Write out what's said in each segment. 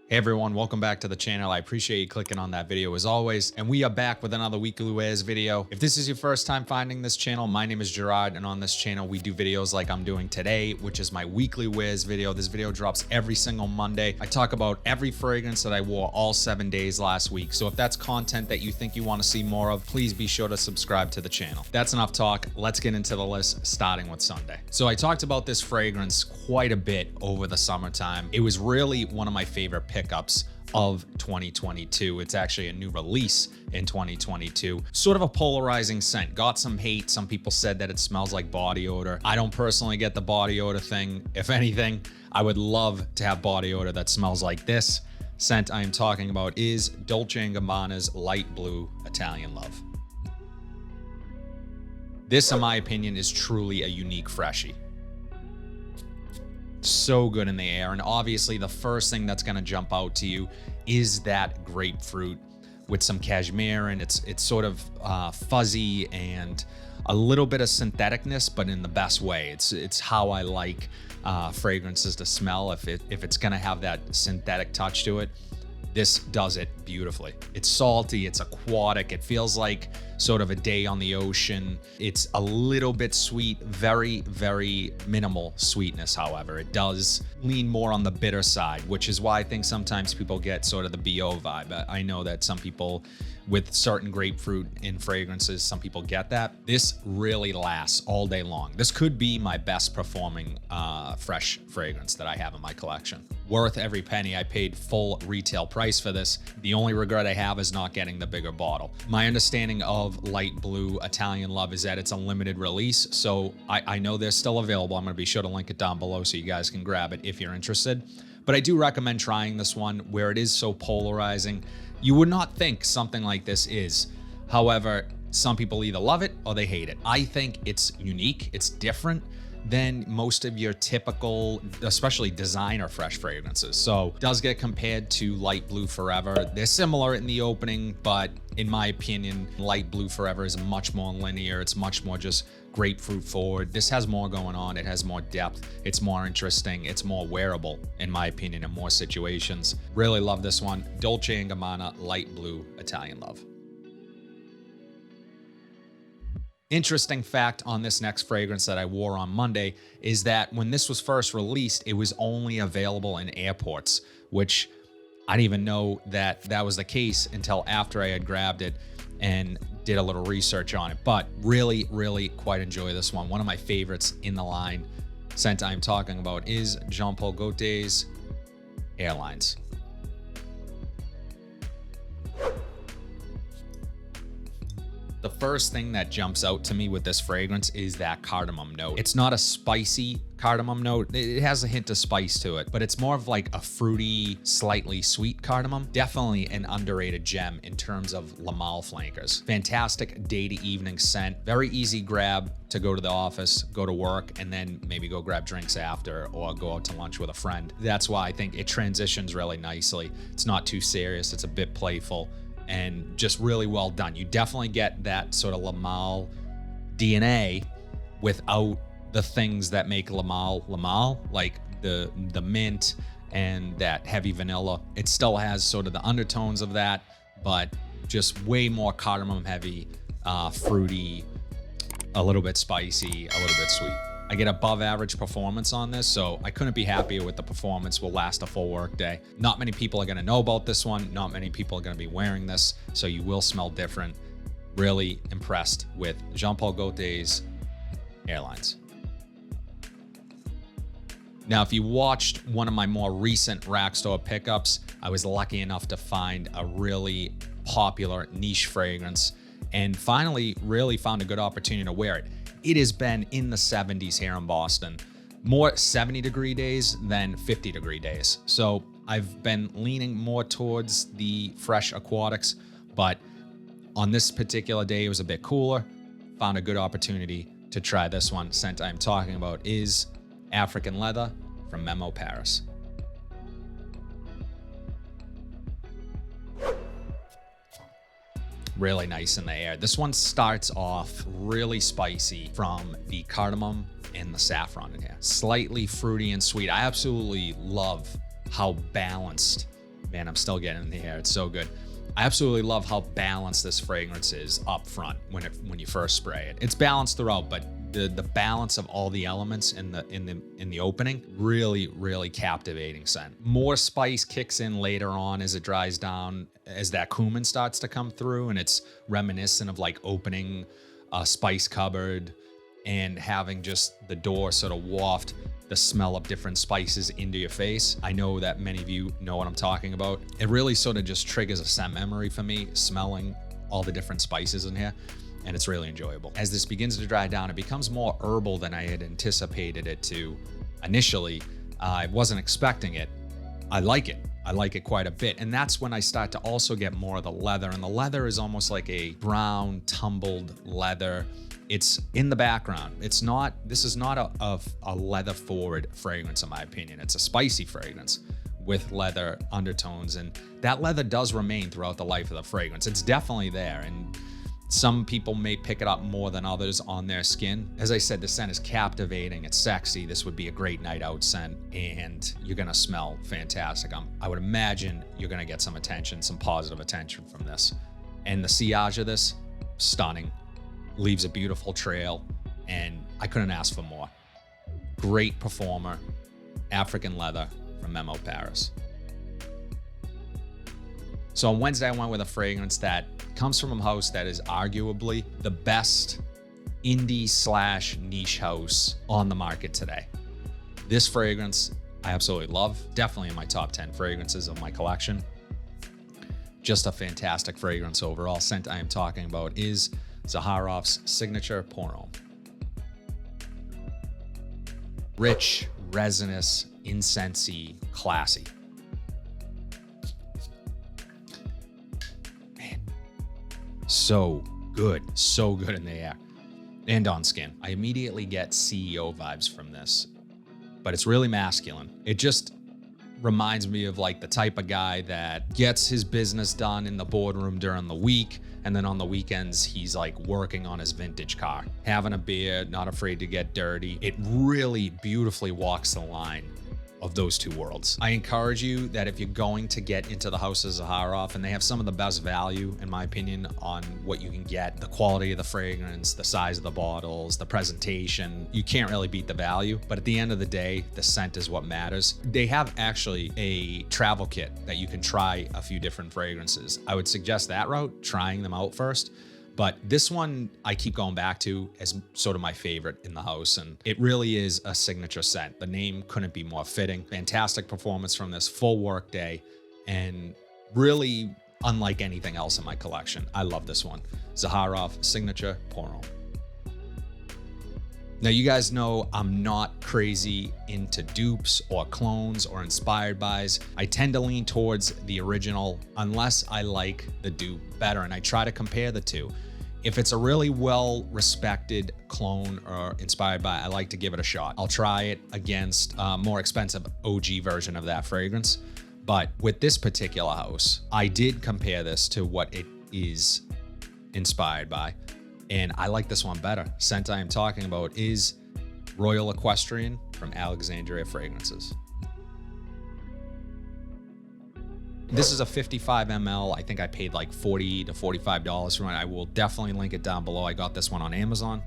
Hey everyone, welcome back to the channel. I appreciate you clicking on that video as always. And we are back with another weekly wears video. If this is your first time finding this channel, my name is Gerard, and on this channel we do videos like I'm doing today, which is my weekly wears video. This video drops every single Monday. I talk about every fragrance that I wore all 7 days last week. So if that's content that you think you want to see more of, please be sure to subscribe to the channel. That's enough talk. Let's get into the list, starting with Sunday. So I talked about this fragrance quite a bit over the summertime. It was really one of my favorite pickups of 2022. It's actually a new release in 2022. Sort of a polarizing scent. Got some hate. Some people said that it smells like body odor. I don't personally get the body odor thing. If anything, I would love to have body odor that smells like this. Scent I am talking about is Dolce & Gabbana's Light Blue Italian Love. This, in my opinion, is truly a unique freshie. So good in the air, and obviously the first thing that's going to jump out to you is that grapefruit with some cashmere, and it's sort of fuzzy and a little bit of syntheticness, but in the best way. It's how I like fragrances to smell. If it's going to have that synthetic touch to it, this does it beautifully. It's salty, it's aquatic, it feels like sort of a day on the ocean. It's a little bit sweet, very, very minimal sweetness, however. It does lean more on the bitter side, which is why I think sometimes people get sort of the BO vibe. I know that some people with certain grapefruit in fragrances, some people get that. This really lasts all day long. This could be my best performing fresh fragrance that I have in my collection. Worth every penny. I paid full retail price for this. The only regret I have is not getting the bigger bottle. My understanding of Light Blue Italian Love is that it's a limited release, so I know they're still available. I'm going to be sure to link it down below so you guys can grab it if you're interested. But I do recommend trying this one where it is so polarizing. You would not think something like this is. However, some people either love it or they hate it. I think it's unique. It's different than most of your typical, especially designer fresh fragrances. So it does get compared to Light Blue Forever. They're similar in the opening, but in my opinion, Light Blue Forever is much more linear. It's much more just grapefruit forward. This has more going on. It has more depth. It's more interesting. It's more wearable, in my opinion, in more situations. Really love this one. Dolce & Gabbana Light Blue Italian Love. Interesting fact on this next fragrance that I wore on Monday is that when this was first released, it was only available in airports, which I didn't even know that that was the case until after I had grabbed it and did a little research on it. But really, really quite enjoy this one. One of my favorites in the line. Scent I'm talking about is Jean Paul Gaultier's Airlines. The first thing that jumps out to me with this fragrance is that cardamom note. It's not a spicy cardamom note. It has a hint of spice to it, but it's more of like a fruity, slightly sweet cardamom. Definitely an underrated gem in terms of Le Male flankers. Fantastic day to evening scent. Very easy grab to go to the office, go to work, and then maybe go grab drinks after or go out to lunch with a friend. That's why I think it transitions really nicely. It's not too serious. It's a bit playful and just really well done. You definitely get that sort of Le Male DNA without the things that make Le Male, like the mint and that heavy vanilla. It still has sort of the undertones of that, but just way more cardamom heavy, fruity, a little bit spicy, a little bit sweet. I get above average performance on this, so I couldn't be happier with the performance. Will last a full work day. Not many people are gonna know about this one. Not many people are gonna be wearing this, so you will smell different. Really impressed with Jean Paul Gaultier's Airlines. Now, if you watched one of my more recent rack store pickups, I was lucky enough to find a really popular niche fragrance and finally really found a good opportunity to wear it. It has been in the 70s here in Boston, more 70-degree days than 50-degree days. So I've been leaning more towards the fresh aquatics, but on this particular day, it was a bit cooler. Found a good opportunity to try this one. Scent I'm talking about is African Leather from Memo Paris. Really nice in the air. This one starts off really spicy from the cardamom and the saffron in here. Slightly fruity and sweet. I absolutely love how balanced Man, I'm still getting in the air. It's so good. I absolutely love how balanced this fragrance is up front when you first spray it. It's balanced throughout, but the balance of all the elements in the opening, really captivating scent. More spice kicks in later on as it dries down, as that cumin starts to come through, and it's reminiscent of like opening a spice cupboard and having just the door sort of waft the smell of different spices into your face. I know that many of you know what I'm talking about. It really sort of just triggers a scent memory for me, smelling all the different spices in here, and it's really enjoyable. As this begins to dry down, it becomes more herbal than I had anticipated it to initially. I wasn't expecting it. I like it. I like it quite a bit. And that's when I start to also get more of the leather, and the leather is almost like a brown, tumbled leather. It's in the background. This is not a leather forward fragrance, in my opinion. It's a spicy fragrance with leather undertones, and that leather does remain throughout the life of the fragrance. It's definitely there, and some people may pick it up more than others on their skin. As I said, the scent is captivating. It's sexy. This would be a great night out scent, and you're gonna smell fantastic. I would imagine you're gonna get some attention, some positive attention from this. And the sillage of this, stunning. Leaves a beautiful trail, and I couldn't ask for more. Great performer, African leather from Memo Paris. So on Wednesday, I went with a fragrance that comes from a house that is arguably the best indie / niche house on the market today. This fragrance I absolutely love, definitely in my top 10 fragrances of my collection. Just a fantastic fragrance overall. Scent I am talking about is Zaharoff's signature Pour Homme. Rich, resinous, incensey, classy. Man, so good in the air and on skin. I immediately get CEO vibes from this, but it's really masculine. It just reminds me of like the type of guy that gets his business done in the boardroom during the week, and then on the weekends, he's like working on his vintage car, having a beer, not afraid to get dirty. It really beautifully walks the line of those two worlds. I encourage you that if you're going to get into the house of Zaharoff, and they have some of the best value, in my opinion, on what you can get, the quality of the fragrance, the size of the bottles, the presentation, you can't really beat the value. But at the end of the day, the scent is what matters. They have actually a travel kit that you can try a few different fragrances. I would suggest that route, trying them out first. But this one I keep going back to as sort of my favorite in the house, and it really is a signature scent. The name couldn't be more fitting. Fantastic performance from this full work day, and really unlike anything else in my collection. I love this one. Zaharoff signature Pour Homme. Now, you guys know I'm not crazy into dupes or clones or inspired bys. I tend to lean towards the original unless I like the dupe better, and I try to compare the two. If it's a really well-respected clone or inspired by, I like to give it a shot. I'll try it against a more expensive OG version of that fragrance. But with this particular house, I did compare this to what it is inspired by, and I like this one better. Scent I am talking about is Royal Equestrian from Alexandria Fragrances. This is a 55 ml. I think I paid like $40 to $45 for it. I will definitely link it down below. I got this one on Amazon.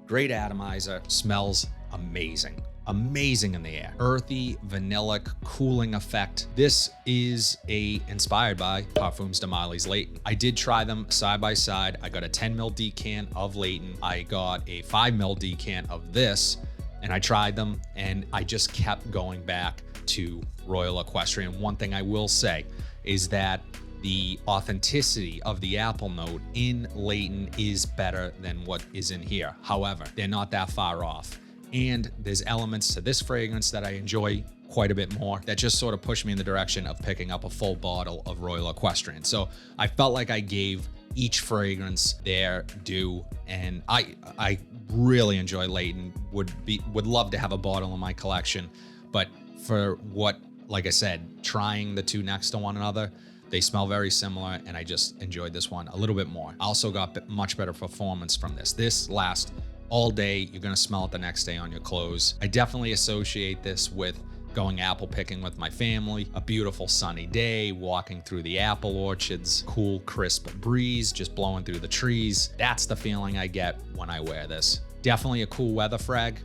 Great atomizer, smells amazing. Amazing in the air. Earthy, vanillic, cooling effect. This is inspired by Parfums de Marly's Layton. I did try them side by side. I got a 10 ml decant of Layton. I got a 5 ml decant of this, and I tried them, and I just kept going back to Royal Equestrian. One thing I will say is that the authenticity of the apple note in Layton is better than what is in here. However, they're not that far off. And there's elements to this fragrance that I enjoy quite a bit more that just sort of push me in the direction of picking up a full bottle of Royal Equestrian. So I felt like I gave each fragrance their due, and I really enjoy Layton. Would love to have a bottle in my collection, but for what, like I said, trying the two next to one another, they smell very similar, and I just enjoyed this one a little bit more. I also got much better performance from this. This lasts all day. You're gonna smell it the next day on your clothes. I definitely associate this with going apple picking with my family, a beautiful sunny day, walking through the apple orchards, cool crisp breeze just blowing through the trees. That's the feeling I get when I wear this. Definitely a cool weather frag.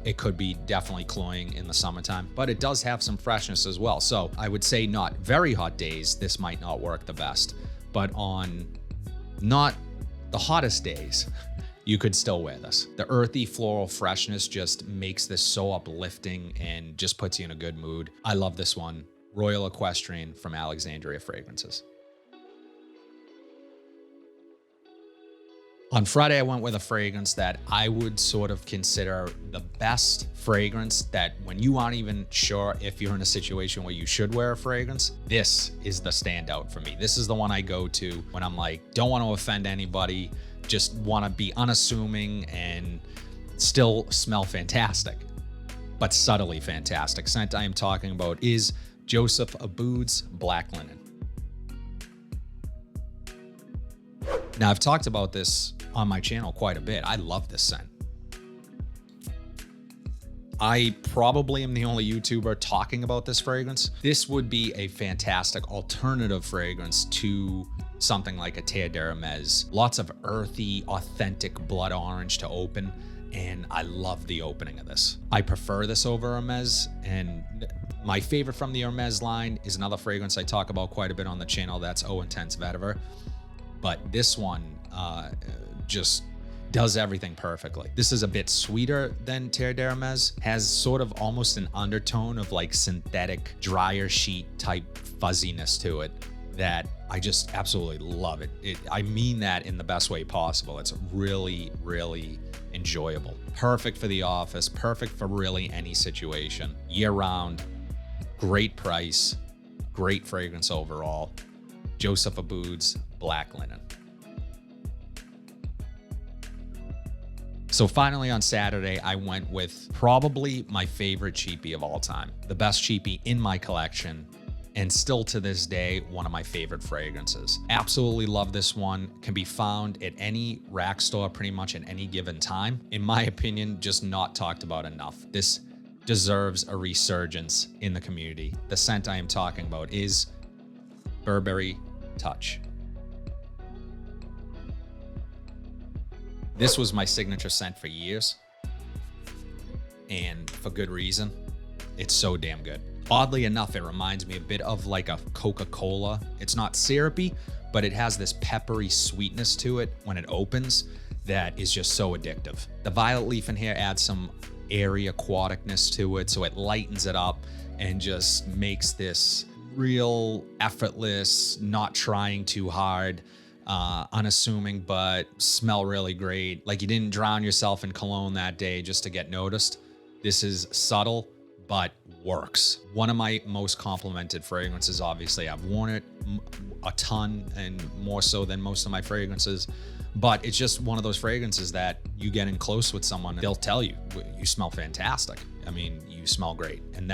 It could be definitely cloying in the summertime, but it does have some freshness as well. So I would say not very hot days, this might not work the best, but on not the hottest days, you could still wear this. The earthy floral freshness just makes this so uplifting and just puts you in a good mood. I love this one. Royal Equestrian from Alexandria Fragrances. On Friday, I went with a fragrance that I would sort of consider the best fragrance that when you aren't even sure if you're in a situation where you should wear a fragrance, this is the standout for me. This is the one I go to when I'm like, don't want to offend anybody, just want to be unassuming and still smell fantastic, but subtly fantastic. Scent I am talking about is Joseph Aboud's Black Linen. Now, I've talked about this on my channel quite a bit. I love this scent. I probably am the only YouTuber talking about this fragrance. This would be a fantastic alternative fragrance to something like a Terre d'Hermès. Lots of earthy, authentic blood orange to open, and I love the opening of this. I prefer this over Hermès, and my favorite from the Hermès line is another fragrance I talk about quite a bit on the channel. That's Eau Intense Vetiver. But this one just does everything perfectly. This is a bit sweeter than Terre d'Hermès, has sort of almost an undertone of like synthetic dryer sheet type fuzziness to it that I just absolutely love it. I mean that in the best way possible. It's really, really enjoyable. Perfect for the office, perfect for really any situation. Year round, great price, great fragrance overall. Joseph Aboud's Black Linen. So finally on Saturday, I went with probably my favorite Cheapie of all time. The best Cheapie in my collection, and still to this day, one of my favorite fragrances. Absolutely love this one. Can be found at any rack store pretty much at any given time. In my opinion, just not talked about enough. This deserves a resurgence in the community. The scent I am talking about is Burberry Touch. This was my signature scent for years, and for good reason. It's so damn good. Oddly enough, it reminds me a bit of like a Coca-Cola. It's not syrupy, but it has this peppery sweetness to it when it opens that is just so addictive. The violet leaf in here adds some airy aquaticness to it, so it lightens it up and just makes this real effortless, not trying too hard, unassuming, but smell really great. Like you didn't drown yourself in cologne that day just to get noticed. This is subtle, but works. One of my most complimented fragrances, obviously. I've worn it a ton and more so than most of my fragrances, but it's just one of those fragrances that you get in close with someone, they'll tell you, you smell fantastic. I mean, you smell great. And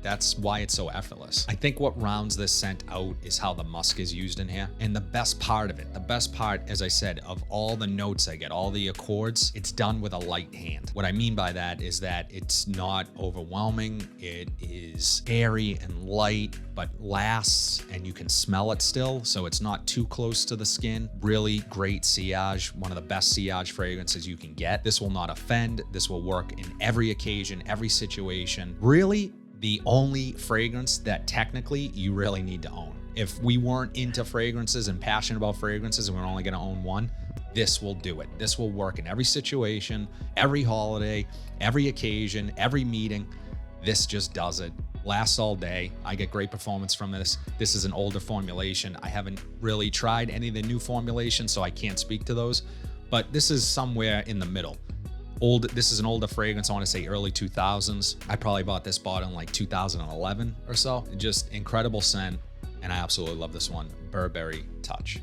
that's why it's so effortless. I think what rounds this scent out is how the musk is used in here. And the best part of it, the best part, as I said, of all the notes I get, all the accords, it's done with a light hand. What I mean by that is that it's not overwhelming. It is airy and light, but lasts, and you can smell it still. So it's not too close to the skin. Really great sillage, one of the best sillage fragrances you can get. This will not offend. This will work in every occasion, every situation. Really, the only fragrance that technically you really need to own. If we weren't into fragrances and passionate about fragrances and we're only gonna own one, this will do it. This will work in every situation, every holiday, every occasion, every meeting. This just does it. Lasts all day. I get great performance from this. This is an older formulation. I haven't really tried any of the new formulations, so I can't speak to those, but this is somewhere in the middle. This is an older fragrance, I want to say early 2000s. I probably bought this bottle in like 2011 or so. Just incredible scent, and I absolutely love this one, Burberry Touch.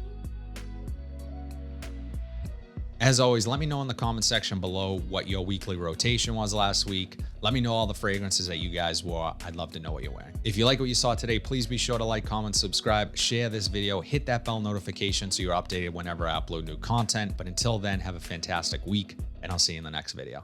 As always, let me know in the comment section below what your weekly rotation was last week. Let me know all the fragrances that you guys wore. I'd love to know what you're wearing. If you like what you saw today, please be sure to like, comment, subscribe, share this video, hit that bell notification so you're updated whenever I upload new content. But until then, have a fantastic week, and I'll see you in the next video.